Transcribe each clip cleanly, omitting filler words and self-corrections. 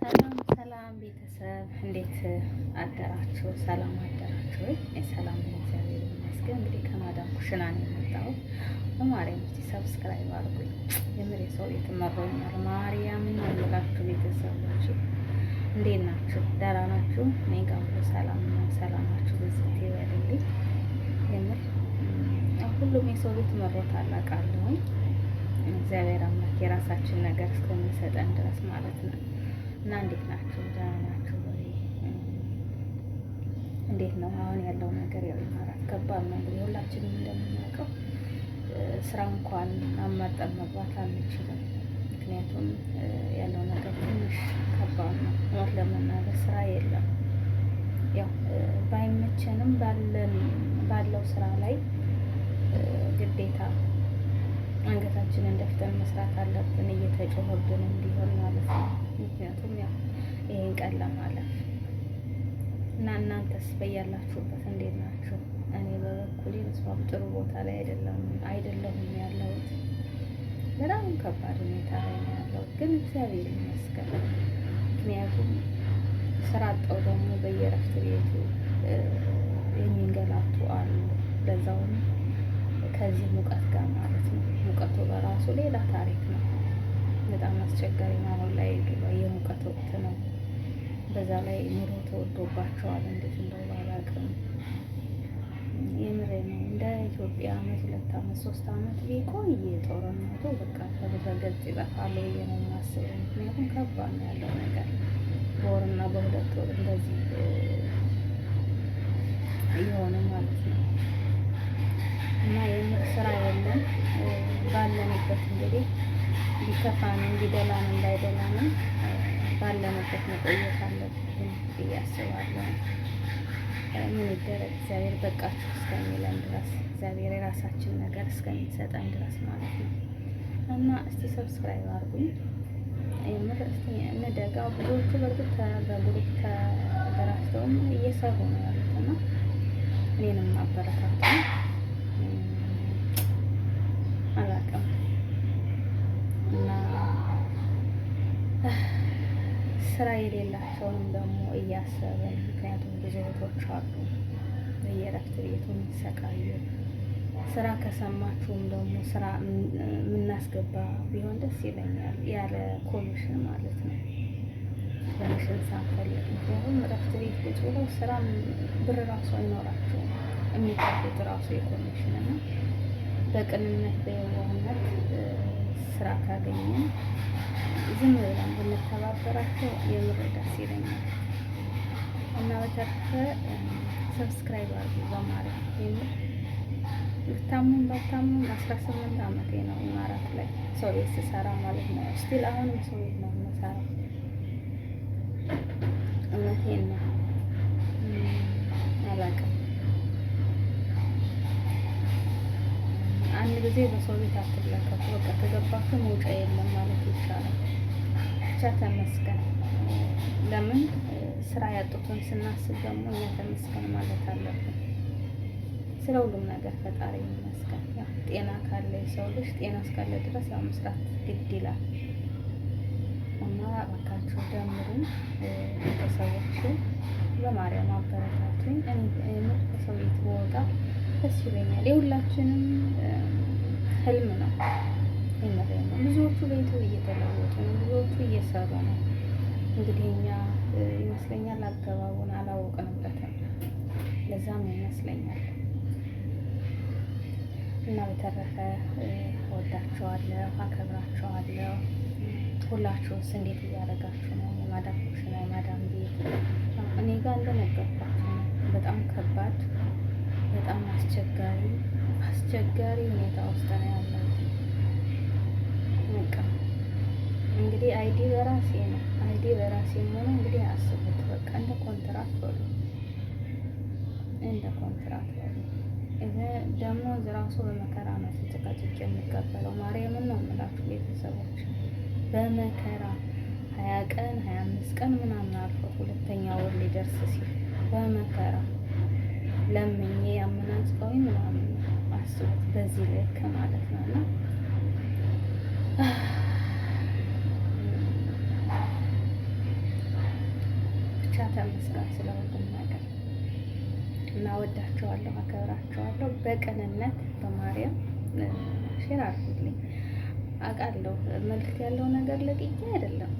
ሰላም ሰላም ቤተሰብ እንዴት አደራችሁ? ሰላም አደራችሁ ወይ? ሰላም እግዚአብሔር ይመስገን። እንግዲህ ከማዳም ኩሽና ነው የመጣሁት። በማርያም እስቲ ሰብስክራይብ አድርጉኝ። የምሬ ሰው የተመረኛል ማርያምን ያላችሁ ቤተሰቦች እንዴት ናችሁ? ደህና ናችሁ? እኔ ጋር ሁሉ ሰላም ነው። ሰላማችሁ በዚህ ይበልልኝ። የምር ሁሉም የሰው ቤት መሮታል አውቃለሁ። እግዚአብሔር አምላክ የራሳችን ነገር እስከሚሰጠን ድረስ ማለት ነው። እና እንዴት ናችሁ? ደህና ናችሁ ወይ? እንዴት ነው አሁን ያለው ነገር? ያው ይማራት ከባድ ነው እንግዲህ ሁላችንም እንደምናውቀው ስራ እንኳን አማርጠን መግባት አንችልም። ምክንያቱም ያለው ነገር ትንሽ ከባድ ነው። እውነት ለመናገር ስራ የለም። ያው ባይመቸንም ባለው ስራ ላይ ግዴታ አንገታችንን ደፍተን መስራት አለብን፣ እየተጮኸብን እንዲሆን ማለት ነው። ምክንያቱም ያው ይሄን ቀን ለማለፍ እና እናንተስ በያላችሁበት እንዴት ናችሁ? እኔ በበኩሌ መስዋብ ጥሩ ቦታ ላይ አይደለሁም ያለሁት። በጣም ከባድ ሁኔታ ላይ ነው ያለሁት፣ ግን እግዚአብሔር ይመስገን። ምክንያቱም ስራ አጣው ደግሞ በየረፍት ቤቱ የሚንገላቱ አሉ። ለዛውም ከዚህ ሙቀት ጋር ማለት ነው። ሙቀቱ በራሱ ሌላ ታሪክ ነው። በጣም አስቸጋሪ ነው። አሁን ላይ የሙቀት ወቅት ነው። በዛ ላይ ኑሮ ተወዶባቸዋል። እንዴት እንደው ባላቅም የምሬ ነው። እንደ ኢትዮጵያ አመት 2 አመት 3 አመት ቢቆይ ጦርነቱ በቃ ከበገጽ ይጠፋል ብዬ ነው የማስበው። ምክንያቱም ከባድ ነው ያለው ነገር። በወርና በሁለት ወር እንደዚህ የሆነ ማለት ነው። እና የምር ስራ የለም። ባለንበት እንግዲህ ቢከፋንም ቢደላንም ባይደላንም ባለንበት መቆየት አለብን ብዬ አስባለሁ። ምን ይደረግ እግዚአብሔር በቃችሁ እስከሚለን ድረስ እግዚአብሔር የራሳችን ነገር እስከሚሰጠን ድረስ ማለት ነው። እና እስቲ ሰብስክራይብ አድርጉኝ። የምር እስቲ እንደጋው ብዙዎቹ በርግጥ በግሩፕ ተደራጅተውም እየሰሩ ነው ያሉት እና እኔንም አበረታቱ። አላውቅም እና ስራ የሌላቸውንም ደግሞ እያሰብን፣ ምክንያቱም ብዙ እህቶች አሉ በየእረፍት ቤቱ የሚሰቃዩ። ስራ ከሰማችሁም ደግሞ ስራ የምናስገባ ቢሆን ደስ ይለኛል፣ ያለ ኮሚሽን ማለት ነው። ኮሚሽን ሳንፈልግ። ምክንያቱም እረፍት ቤት ቁጭ ብለው ስራ ብር ራሱ አይኖራቸውም። የሚከፍሉት ራሱ የኮሚሽን እና በቅንነት በየዋህነት ስራ ካገኘን ዝም ብለን ብንተባበራቸው የምር ደስ ይለኛል። እና በተረፈ ሰብስክራይብ አድርጉ በማለት የምር ብታሙን ባታሙን 18 አመቴ ነው ኢማራት ላይ ሰው ቤት ስሰራ ማለት ነው። ስቲል አሁንም ሰው ቤት ነው የምሰራው። እውነቴን ነው። አላውቅም አንድ ጊዜ በሰው ቤት አትለከፉ። በቃ ከገባችሁ መውጫ የለም ማለት ይቻላል። ብቻ ተመስገን። ለምን ስራ ያጡትን ስናስብ ደግሞ እኛ ተመስገን ማለት አለብን። ስለ ሁሉም ነገር ፈጣሪ ይመስገን። ያው ጤና ካለ የሰው ልጅ ጤና እስካለ ድረስ ያው መስራት ግድ ይላል እና እባካችሁ ጀምሩን ቤተሰቦች። በማርያም አበረታቱኝ። እኔ ከሰው ቤት በወጣ ደስ ይለኛል። የሁላችንም ህልም ነው። የምሬን ነው። ብዙዎቹ ቤቱ እየተለወጡ ነው። ብዙዎቹ እየሰሩ ነው። እንግዲህ እኛ ይመስለኛል አገባቡን አላወቅንበትም። ለዛም ይመስለኛል። እና በተረፈ ወዳችኋለሁ፣ አከብራችኋለሁ። ሁላችሁስ እንዴት እያደረጋችሁ ነው? የማዳም ኩሽና የማዳም ቤት እኔ ጋር እንደነገርኳችሁ ነው። በጣም ከባድ፣ በጣም አስቸጋሪ ሁኔታ ውስጥ ነው ያለሁት። በቃ እንግዲህ አይዲ በራሴ ነው። አይዲ በራሴ ሆነ እንግዲህ አስቡት። በቃ እንደ ኮንትራት በሉ፣ እንደ ኮንትራት በሉ። ደግሞ ራሱ በመከራ ነው ተጨቃጭቄ የሚቀበለው። ማርያምን ነው የምላችሁ ቤተሰቦች፣ በመከራ 20 ቀን 25 ቀን ምናምን አልፎ 2ኛ ወር ሊደርስ ሲል በመከራ ለምኜ ያመናጭቀው ምናምን አስቡት። በዚህ ልክ ማለት ነው። እና ተቻተ መስራት ስለሁሉም ነገር እና ወዳቸዋለሁ፣ አከብራቸዋለሁ። በቅንነት በማርያም ሼር አድርጉልኝ። አውቃለሁ መልዕክት ያለው ነገር ለቅቄ አይደለም፣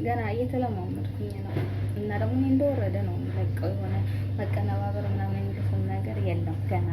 ገና እየተለማመድኩኝ ነው እና ደግሞ እንደወረደ ነው የሚለቀው። የሆነ መቀነባበር ምናምን የሚልፉም ነገር የለም ገና